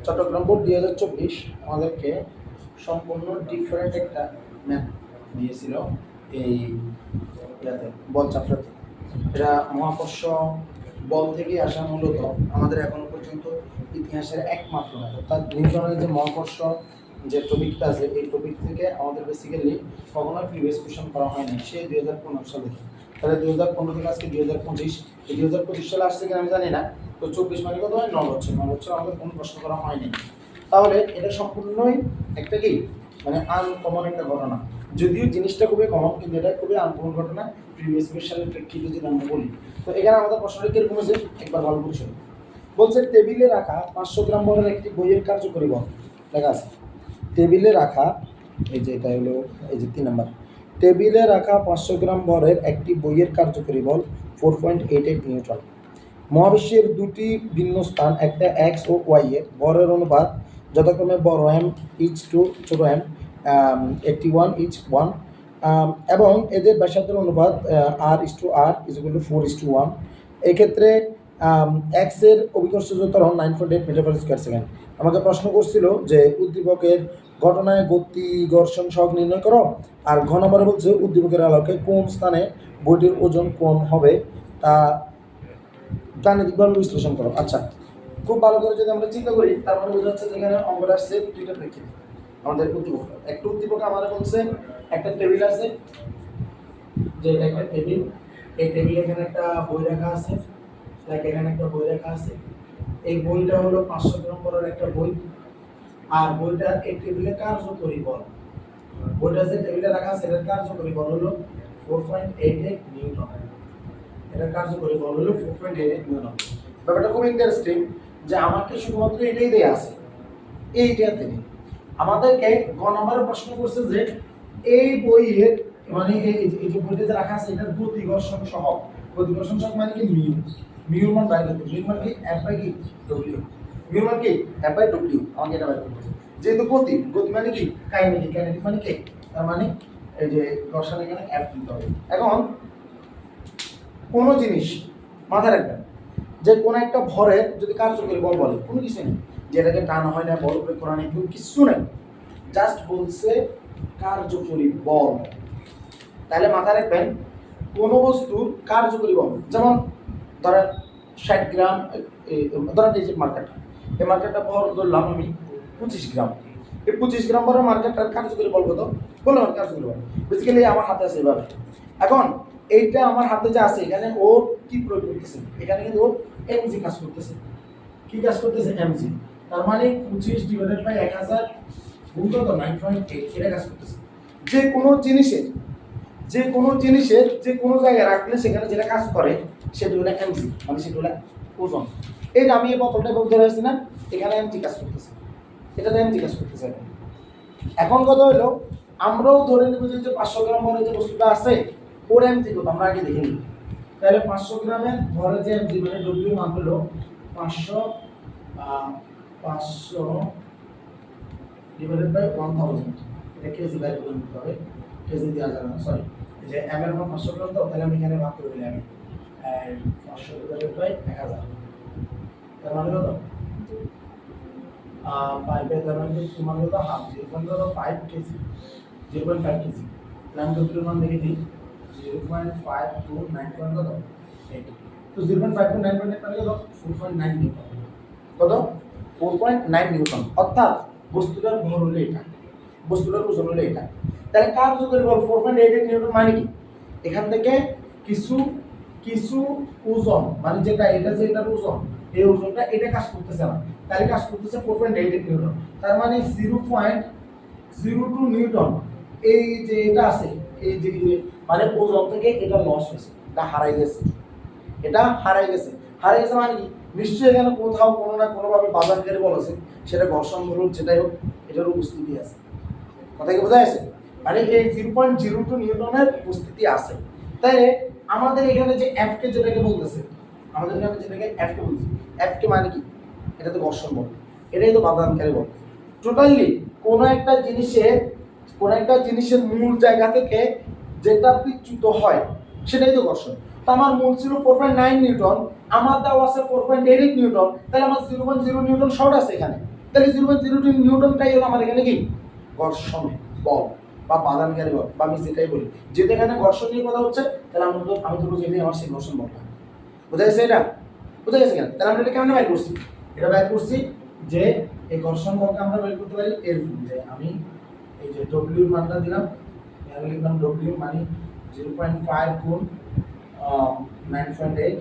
Chittagong board 2024 আমাদেরকে সম্পূর্ণ different একটা ম্যাথ দিয়েছিল এই বল চ্যাপ্টার থেকে। এটা মহাকর্ষ বল থেকে আসা মূলত আমাদের এখনো পর্যন্ত ইতিহাসের একমাত্র ম্যাথ। অর্থাৎ নিউটনের যে মহাকর্ষ যে টপিকটা আছে এই টপিক থেকে আমাদের বেসিক্যালি কখনোই প্রিভিয়াস কোয়েশ্চন করা হয়নি সেই 2015 সালে। তাহলে 2015 থেকে আজকে 2025, এই 2025 সালে আসছে কিনা আমি জানি না। তো 24 মানে কত হয়? 9 বছর। 9 বছর আমাদের কোনো প্রশ্ন করা হয়নি। তাহলে এটা সম্পূর্ণই একটা কি মানে আনকমন একটা ঘটনা। যদিও জিনিসটা খুবই কমন, কিন্তু এটা খুবই আনকমন ঘটনা প্রিভিয়াস কোয়েশ্চনের প্রেক্ষিতে যদি আমরা বলি। তো এখানে আমাদের প্রশ্নটা কিরকম আছে একবার ভালো করে শুনুন। বলছে টেবিলে রাখা 500 গ্রাম বরের একটি বইয়ের কার্যকরী বল লেখা আছে। টেবিলে রাখা এই যে এটা হলো এই যে 3 নাম্বার, টেবিলে রাখা 500 গ্রাম বরের একটি বইয়ের কার্যকরী বল 4.88 নিউটন। মহাবিশ্বের দুটি ভিন্ন স্থান, একটা এক্স ও ওয়াই এর বরের অনুপাত যথাক্রমে বড় এম ইচ টু ছোট এম 81 ইচ 1, এবং এদের ব্যাসার্ধের অনুপাত R is to r is equal to 4:1। এক্ষেত্রে এক্স এর অভিকর্ষজ ত্বরণ 9.8 মিটার পার স্কয়ার সেকেন্ড। আমাকে প্রশ্ন করছিল যে উদ্দীপকের ঘটনায় গতি ঘর্ষণ সহগ নির্ণয় করো, আর ঘ নম্বরে বলছে উদ্দীপকের আলোকে কোন স্থানে বইটির ওজন কোন হবে তা গাণিতিকভাবে বিশ্লেষণ করো। আচ্ছা, খুব ভালো করে যদি আমরা চিন্তা করি তার মানে বোঝা যাচ্ছে যেখানে অঙ্কটা আসছে দুইটা প্রেক্ষিতে। আমাদের উদ্দীপক একটা উদ্দীপক আমাদের বলছে একটা টেবিল আছে, যে এটা একটা টেবিল, এই টেবিলে এখানে একটা বই রাখা আছে, এখানে একটা বই রাখা আছে। এই বইটা হলো 500 গ্রাম বড় একটা বই, আর বইটা এই টেবিলে কার্যকরী বল, বইটা যে টেবিলে রাখা আছে এটার কার্যকরী বল হলো 4.88 নিউটন। এটা কার্যকরী বল হলো 4.88 নিউটন। ব্যাপারটা খুব ইন্টারেস্টিং যে আমাকে শুধুমাত্র এটাই দেয়া আছে, এইটা থেকে আমাদেরকে গ নম্বরে প্রশ্ন করছে যে এই বইয়ের মানে এই যে বইটা রাখা আছে এটার গতি ঘর্ষণ সহগ, গতি ঘর্ষণ সহগ মানে কি মিউ, মিউর মান বাইরে করতে, মিউ মানে কি এফ বাই কি ডব্লিউ, মিউ মানে কি এফ বাই ডব্লিউ, আমাকে এটা বাইরে করতে। যেহেতু গতি, গতি মানে কি কাইনেটিক, কাইনেটিক মানে কি তার মানে এই যে ঘর্ষণ এখানে এফ দিতে হবে। এখন কোনো জিনিস মাথায় রাখবেন যে কোনো একটা ভরের যদি কার্যকরী বল বলে, কোনো কিছু নেই যেটাকে টানা হয় না, বল প্রয়োগ করা নেই, কিছু নেই, জাস্ট বলছে কার্যকরী বল। তাহলে মাথায় রাখবেন কোনো বস্তুর কার্যকরী বল, যেমন ধরেন 60 গ্রাম, ধরেন এই যে মার্কেটটা, এই মার্কেটটা ভর ধরলাম আমি 25 গ্রাম, এই 25 গ্রাম ভরের মার্কেটটার কার্যকরী বল কত বললাম, কার্যকরী বল বেসিক্যালি আমার হাতে আছে এভাবে। এখন এইটা আমার হাতে যা আছে এখানে ও কি প্রয়োগ করতেছে, এখানে কিন্তু ও এমজি কাজ করতেছে। কি কাজ করতেছে? এমজি। তার মানে 25 ডিভাইডেড বাই 1000 গুণ কত 9.8, এটা কাজ করতেছে। যে কোনো জিনিসের যে কোনো জায়গায় রাখলে সেখানে যেটা কাজ করে সেটা হলো এমজি, মানে সেটা হলো ওজন। এই যে আমি এই বোতলটা ধরে আসছি না, এখানে এমজি কাজ করতেছে, এটা এমজি কাজ করতেছে। এখন কথা হলো আমরাও ধরে নেব যে 500 গ্রাম ভরের যে বস্তুটা আছে ওর এমজি কত আমরা আগে দেখে নিই। তাহলে 500 গ্রামের ভরের যে এমজি মানে ডব্লিউ মান হলো 500 ডিভাইডেড বাই 1000, এটা কেজি বাই করে নিতে হবে, কেজি দেওয়া যাবে না, সরি এই যে এম এর মান 500 গ্রাম, তো তাহলে আমি এখানে ভাগ করে দিলাম 500 ডিভাইডেড বাই 1000, তার মানে কত 5 এর দ্বারা তোমার হলো half, 0.5 KG, 0.5 KG. Plan W মান দেখে দিই 0.5 টু 9.8, তো 0.5 টু 9.8 মানে কত 4.9 নিউটন, কত 4.9 নিউটন। অর্থাৎ বস্তুটার ভর হলো এটা, বস্তুটার ওজন হলো এটা। তাহলে কার্যকরী বল 4.88 নিউটন মানে কি এখান থেকে কিছু কিছু ওজন মানে যেটা এটা যে এটার ওজন, এই ওজনটা এটা কাজ করতেছে না, তাহলে কাজ করতেছে 4.88 নিউটন। তার মানে 0.02 নিউটন এই যে এটা আছে, এই যে মানে ওজন থেকে এটা লস হয়েছে, এটা হারাই গেছে, এটা হারাই গেছে। হারাই গেছে মানে কি নিশ্চয়ই এখানে কোথাও কোনো না কোনোভাবে বাধাকারী বল আছে, সেটা ঘর্ষণ বলুন যেটাই হোক এটার উপস্থিতি আছে। কথা কি বোঝা যাচ্ছে? মানে এই 0.02 নিউটনের উপস্থিতি আছে। তাই আমাদের এখানে যে এফ কে যেটাকে বলতেছে, আমাদের এখানে যেটাকে এফ কে বলতেছে, এফ কে মানে কি এটা তো ঘর্ষণ বল, এটাই তো বাধাকারী বল। টোটালি কোনো একটা জিনিসের মূল জায়গা থেকে যেটা বিচ্যুত হয় সেটাই তো ঘর্ষণ। তো আমার মূল ছিল 4.9 নিউটন, আমার দেওয়া আছে 4.88 নিউটন, তাহলে আমার 0.0 নিউটন শর্ট আছে এখানে, তাহলে 0.02 নিউটনটাই হলো আমার এখানে কি ঘর্ষণ বল বা বাদানকারী বল, বা আমি যেটাই বলি, যেটা এখানে ঘর্ষণ নিয়ে কথা হচ্ছে, তাহলে আমি ধরবো যেটাই আমার সেই ঘর্ষণ বলটা। বোঝা গেছে এটা? বোঝা গেছে কেন? তাহলে আমরা এটা কেমন বের করছি? এটা বের করছি যে এই ঘর্ষণ বলকে আমরা বের করতে পারি এর যে আমি এই যে W এর মানটা দিলাম, এখানে লিখলাম W মানে 0.5 গুণ 9.8,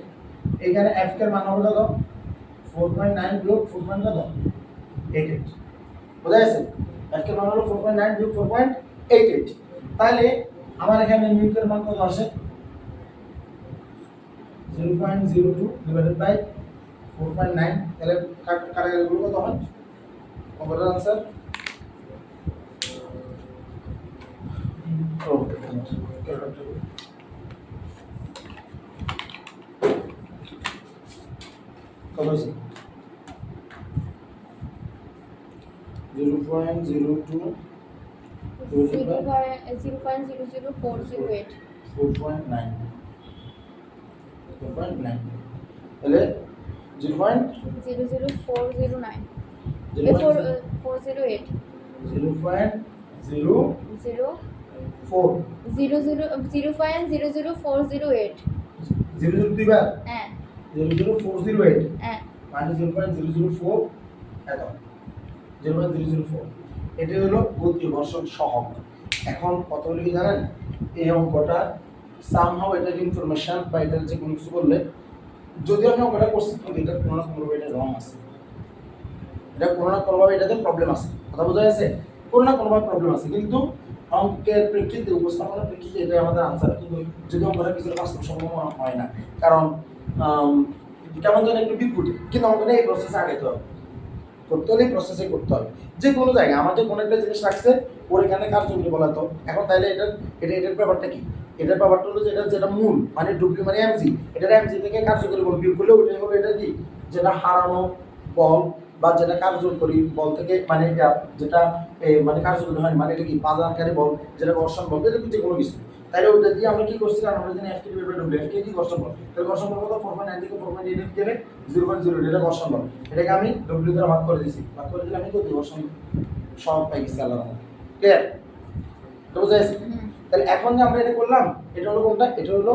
এখানে F এর মান হবে কত? 4.9 বিয়োগ 4.88। বোঝা গেছে? F এর মান হলো 4.9 বিয়োগ 4.88। তাহলে আমার এখানে মিউ এর মান কত আসে? 0.02 divided by 4.9, তাহলে কাটাকাটিগুলো কত হয়? অঙ্কটার आंसर কত হয়েছে? 0.02 0.00408 4.9 তাহলে 00409 408 0.00408 0 দুইবার হ্যাঁ 00408 হ্যাঁ মানে 0.004 এত 0.004, এটা হলো গতি ঘর্ষণ সহগ। এখন কত হলো কি জানেন? এই অঙ্কটা সামহাও এটার ইনফরমেশন বা এটার যে কোনো কিছু বললে, যদি আমি অঙ্কটা করছি কিন্তু এটা কোনো না কোনোভাবে এটা রং আছে, এটা কোনো না কোনোভাবে এটাতে প্রবলেম আছে। কথা বোঝা গেছে? কোনো না কোনোভাবে প্রবলেম আছে, কিন্তু অঙ্কের প্রেক্ষিতে উপস্থাপনার প্রেক্ষিতে এটা আমাদের আনসার, কিন্তু যদি অঙ্কটা কিছু বাস্তবসম্মত হয় না, কারণ কেমন যেন একটু বিপরীত, কিন্তু অঙ্কটা এই প্রসেসে আগাইতে হবে, করতে হলে প্রসেসে করতে হবে। যে কোনো জায়গায় আমাদের কোনো একটা জিনিস রাখছে, ওর এখানে কার্যকরী বলা তো, এখন তাইলে এটার ব্যাপারটা কি? এটার ব্যাপারটা হলো যেটা মূল মানে ডব্লিউ মানে এমজি, এটার এমজি থেকে কার্যকরী বল বিয়োগ করলে ওটাই হলো এটা কি, যেটা হারানো বল বা যেটা কার্যকরী বল থেকে মানে যেটা মানে কার্যকরী হয়, মানে এটা কি বাধানকারী বল, যেটা ঘর্ষণ বল, এটা যে কোনো কিছু। তাহলে ওটা দিয়ে আমরা কি করছি? কারণ আমরা জানি এফকে ডিভাইড বাই ডব্লিউ, এফকে কি ঘর্ষণ বল, তাহলে ঘর্ষণ বল কত? 4.9 থেকে 4.8 গেলে 0.0, এটা ঘর্ষণ বল, এটাকে আমি ডব্লিউ দ্বারা ভাগ করে দিয়েছি, ভাগ করে দিলে আমি কত ঘর্ষণ সব পাই গেছি আল্লাহর রহমতে। ক্লিয়ার? তো বুঝা গেছে? তাহলে এখন যে আমরা এটা করলাম, এটা হলো কোনটা? এটা হলো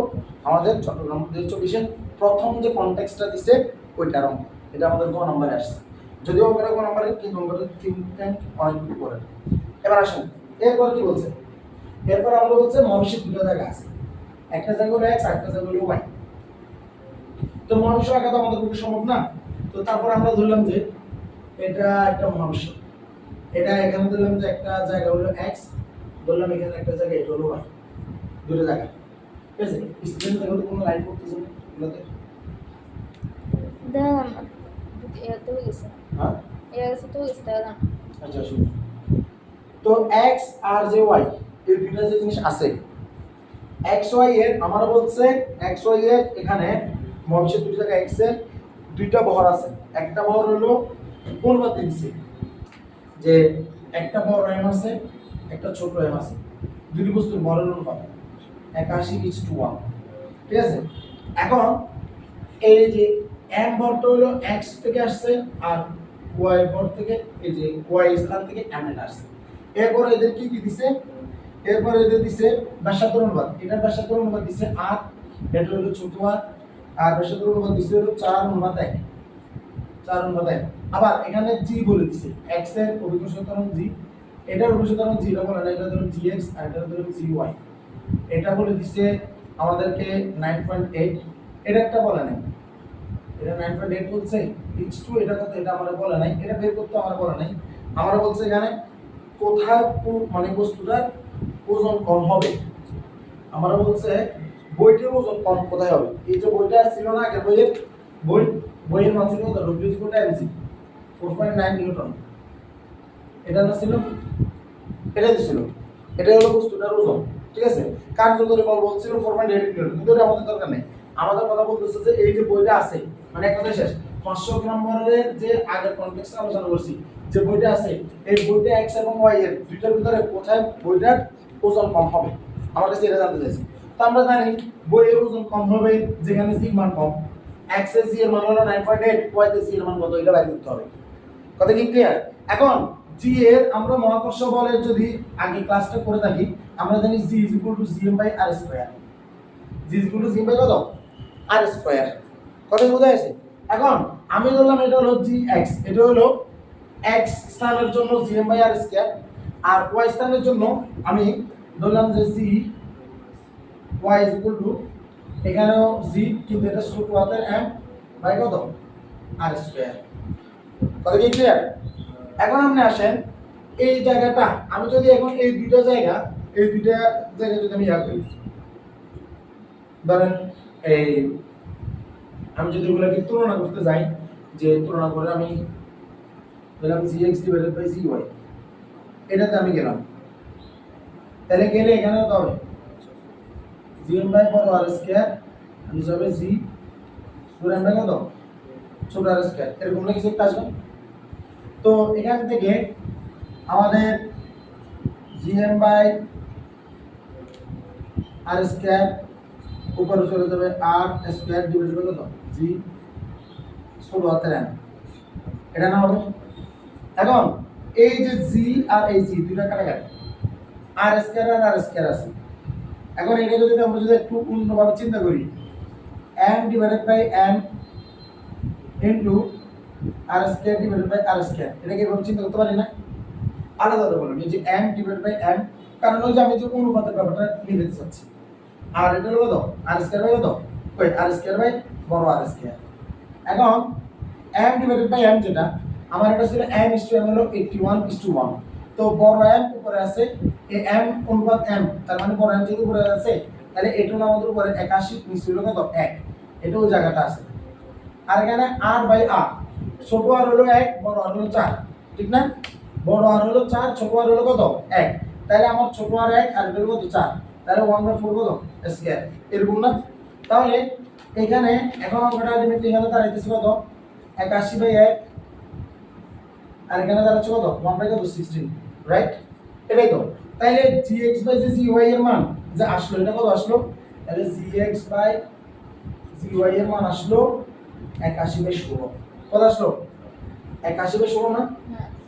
আমাদের চট্টগ্রাম 2024 প্রথম যে কনটেক্সটটা দিছে ওইটার অঙ্ক, এটা আমাদের গ নম্বরে আসছে। যদিও অঙ্কটা গ নম্বরে, কিন্তু অঙ্কটা থিঙ্ক অনেক পরে। এবার আসেন, এরপর কি বলছে? এরপর আমরা বলছে মহাবিশ্বের দুটো জায়গা আছে, একটা জায়গা হলো এক্স, আরেকটা জায়গা হলো ওয়াই। তো মহাবিশ্ব আঁকা তো আমাদের পক্ষে সম্ভব না, তো তারপর আমরা ধরলাম যে এটা একটা মহাবিশ্ব, এটা এখানে ধরলাম যে একটা জায়গা হলো এক্স, ধরলাম এখানে একটা জায়গা এটা হলো ওয়াই, দুটো জায়গা। ঠিক আছে? স্টুডেন্ট দেখো তো কোনো লাইন করতেছে না এগুলোতে? দাম এত গেছে হ্যাঁ এর তো গেছে দাম। আচ্ছা শুনুন, তো এক্স আর যে ওয়াই এই দুইটা যে জিনিস আছে, এক্স ওয়াই এর আমরা বলছে এক্স ওয়াই এর এখানে মহাবিশ্বের দুটো জায়গা এক্স এর দুইটা ভর আছে, একটা ভর হলো অনুপাত দিচ্ছে যে একটা বড় এম আছে একটা ছোট এম আছে, দুটি বস্তুর ভরের অনুপাত 81:1। ঠিক আছে? এখন এই যে এম ভরটা হলো এক্স থেকে আসছে আর ওয়াই ভর থেকে এই যে ওয়াই স্থান থেকে এম এ আসছে। এরপর এদের কি কি দিছে? এরপর এদের দিছে ব্যাসার্ধ অনুপাত, এটার ব্যাসার্ধ অনুপাত দিছে 8, এটা হলো ছোট আর ব্যাসার্ধ অনুপাত দিছে হলো 4:1, 4:1। আবার এখানে জি বলে দিছে, এক্স এর অভিকর্ষ ত্বরণ জি, এটার অভিকর্ষ ত্বরণ জি এটা বলে না, এটা ধরুন জিএক্স আর এটা ধরুন জিওয়াই, এটা বলে দিছে আমাদেরকে 9.8, এটা একটা বলে নাই, এটা 9.8 বলছে, h2 এটা কত এটা আমরা বলে নাই, এটা বের করতে আমরা বলে নাই, আমরা বলছে এখানে কোথায় মানে বস্তুটার ওজন কম হবে, আমরা বলছে বইটির ওজন কম কোথায় হবে। এই যে বইটা ছিল না আগের বইয়ের মান ছিল কত? W/mc 4.9 নিউটন, এটা না ছিল, এটা ছিল, এটা হলো বস্তুটার ওজন। ঠিক আছে? কার্যকরী বল বলছিল 4.8 নিউটন, কিন্তু এটা আমাদের দরকার নেই, আমাদের কথা বলতেছে যে এই যে বইটা আছে, মানে এক কথা শেষ 500 গ্রাম ভরের যে আগের কনটেক্সটে আলোচনা করছি, যে বইটা আছে এই বইটা এক্স এবং ওয়াই এর দুইটার ভিতরে কোথায় বইটার ওজন কম হবে, আমার কাছে এটা জানতে চাইছি। তো আমরা জানি বইয়ের ওজন কম হবে যেখানে জি মান কম। x এর g এর মান হলো 9.8, y তে g এর মান কত এটা বের করতে হবে। কথা কি ক্লিয়ার? এখন g এর আমরা মহাকর্ষ বলের যদি আগে ক্লাসটা করে থাকি আমরা জানি g gm/r²। g gm কত r স্কয়ার। কথা বোঝা গেছে? এখন আমি ধরলাম এটা হলো gx, এটা হলো x স্থানের জন্য gm/r², আর y স্থানের জন্য আমি ধরলাম যে g y এখানেও g কিন্তু এটা ছোট হাতের m বাই কত r²। কথা কি ক্লিয়ার? এখন আপনি আসেন এই জায়গাটা আমি যদি এখন এই দুইটা জায়গা যদি আমি করি ধরেন এই আমি যদি এগুলোকে তুলনা করতে যাই যে তুলনা করে আমি ধরলাম gx ডিভাইডেড বাই gy এটাতে আমি গেলাম তাহলে গেলে এখানে কত হবে gm বাই বড় r² আমি যাবে g পুরো আমরা কত ছোট r² এরকম না কিছু একটা আসবে। তো এখান থেকে আমাদের gm বাই r² উপরে চলে যাবে r² ডিভাইডেড বাই কত g ছোট হাতের m এটা না হবে। এখন এই যে g আর এই g দুইটা কাটাকাটি r² আর r² আছে। এখন এটা যদি আমরা একটু অন্যভাবে চিন্তা করি m divided by m into r² divided by r², এটা কি এভাবে চিন্তা করতে পারি না? আলাদা বললাম এই যে m ডিভাইডেড বাই m, কারণ ওই যে আমি যে অনুপাতের ব্যাপারটা নিতে চাচ্ছি। আর এটা হলো কত r² বাই কত ওয়েট r² বাই বড় r²। এখন m ডিভাইডেড বাই m যেটা আমার এটা ছিল m/m হলো 81:1, তো বড় m উপরে আছে এই m অনুপাত m, তার মানে বড় m যেহেতু উপরে আছে তাহলে এটা হলো আমাদের উপরে 81 নিচে হলো কত 1, এটা ওই জায়গাটা আছে। আর এখানে r বাই r, ছোট r হলো 1 বড় r হলো 4, ঠিক না? বড় r হলো 4 ছোট r হলো কত 1, তাহলে আমার ছোট r 1 আর এটা হলো কত 4, তাহলে 1/4 কত স্কয়ার এরকম না? তাহলে এখানে এখন আমরা আলটিমেটলি এখানে দাঁড়াইতেছে কত 81/1 আর এখানে দাঁড়াচ্ছে কত 1/16, রাইট? এটাই তো। তাহলে gx বাই gy এর মান যে আসলো এটা কত আসলো, তাহলে gx বাই gy এর মান আসলো 81/16। কত আসলো 81/16 না?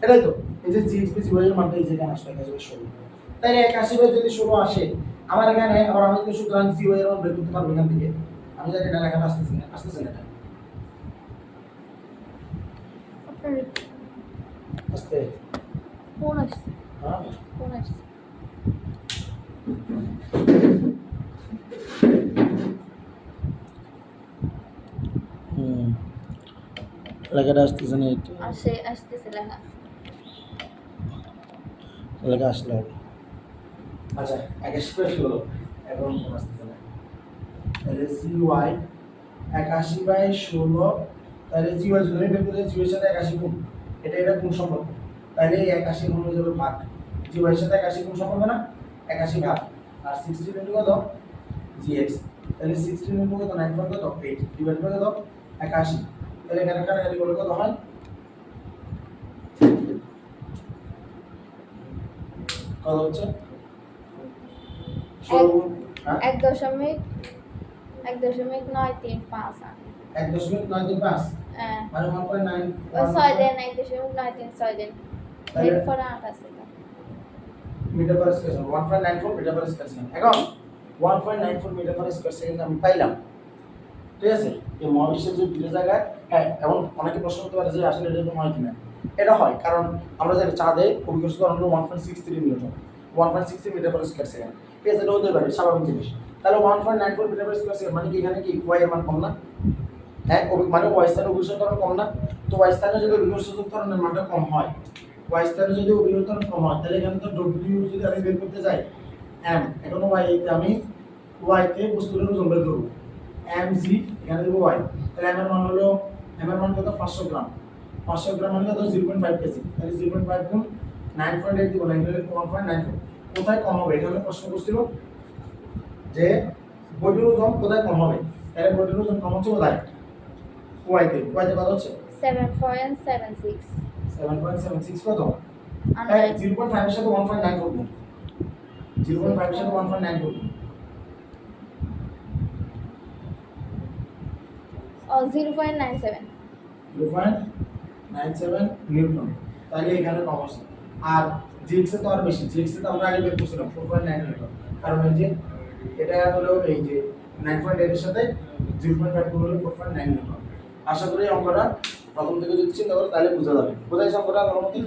এটাই তো। এই যে gx বাই gy এর মানটা এই জায়গায় আসলো 81/16। তাহলে 81/16 আসে আমার এখানে। আবার আমি তো সুতরাং gy এর মান বের করতে পারবো এখান থেকে। আমি জানি এটা লেখা আসতেছে না এটা আস্তে ফোন আসছে। হ্যাঁ ফোন আসছে। লেখাটা আসতেছে না এটা আসতেছে লেখা। লেখা আসলে আচ্ছা আগে স্পেস হলো এখন ফোন আসতেছে না। তাহলে gy 81/16, তাহলে gy যদি বের করে gy এর সাথে 81 গুণ এটা গুণ সম্পর্ক, তাহলে এই 81 গুণ হয়ে যাবে ভাগ, gy এর সাথে 81 গুণ সম্পর্ক না 81 ভাগ আর 16 ইনটু কত gx, তাহলে 16 ইনটু কত 9 কত 8 ডিভাইড করে কত 81, তাহলে এখানে কাটাকাটি করলে কত হয় কত হচ্ছে 1.935 1.935 হ্যাঁ মানে 1.9 ওই 6 দেন 1.936 দেন এর পরে 8 আছে metre per square 1.94 metre per square second. এখন 1.94 মিটার পার স্কয়ার সেকেন্ড আমি পাইলাম, ঠিক আছে? এই মহাবিশ্বের যে দুটো জায়গায় হ্যাঁ, এবং অনেকে প্রশ্ন করতে পারে যে আসলে এটা হয় কিনা। এটা হয় কারণ আমরা জানি চাঁদে অভিকর্ষ ত্বরণ হলো 1.63 newton, 1.63 metre per square second, ঠিক আছে? এটা হতে পারে স্বাভাবিক জিনিস। তাহলে 1.94 মিটার পার স্কয়ার সেকেন্ড মানে কি এখানে কি y এর মান কম না? হ্যাঁ, মানে y স্থানে অভিকর্ষ ত্বরণ কম না? তো y স্থানে যদি অভিকর্ষ ত্বরণের মানটা কম হয়, y স্থানে যদি অভিকর্ষ ত্বরণ কম হয় তাহলে এখানে তো w যদি আমি বের করতে যাই m, এখন y তে আমি y তে বস্তুর ওজন বের করব mg, এখানে দেব y, তাহলে m এর মান হলো m এর মান কত 500 গ্রাম, 500 গ্রাম মানে কত 0.5 কেজি, তাহলে 0.5 গুণ 9.8 দিব 1.94, কোথায় কম হবে? এখানে প্রশ্ন করছিল যে বডির ওজন কোথায় কম হবে, তাহলে বডির ওজন কম হচ্ছে কোথায় y তে কত হচ্ছে 7.76 7.76 কত 0.5 এর সাথে 1.9 করব, 0.5 এর সাথে 1.9 করব 0.97। 0.97 নিউটন। তাহলে এখানে কম আছে। আর জিএক্স এ তো আর বেশি, জিএক্স এ তো আমরা আগে বের করছিলাম 4.9 নিউটন। কারণ এই যে এটা হলো এই যে 9.8 এর সাথে 0.5 গুণ হলো 4.9 নিউটন। আশা করি অঙ্কটা প্রথম থেকে যদি চিন্তা করো তাহলে বোঝা যাবে। বোঝাইছে অঙ্কটা আমার মতে?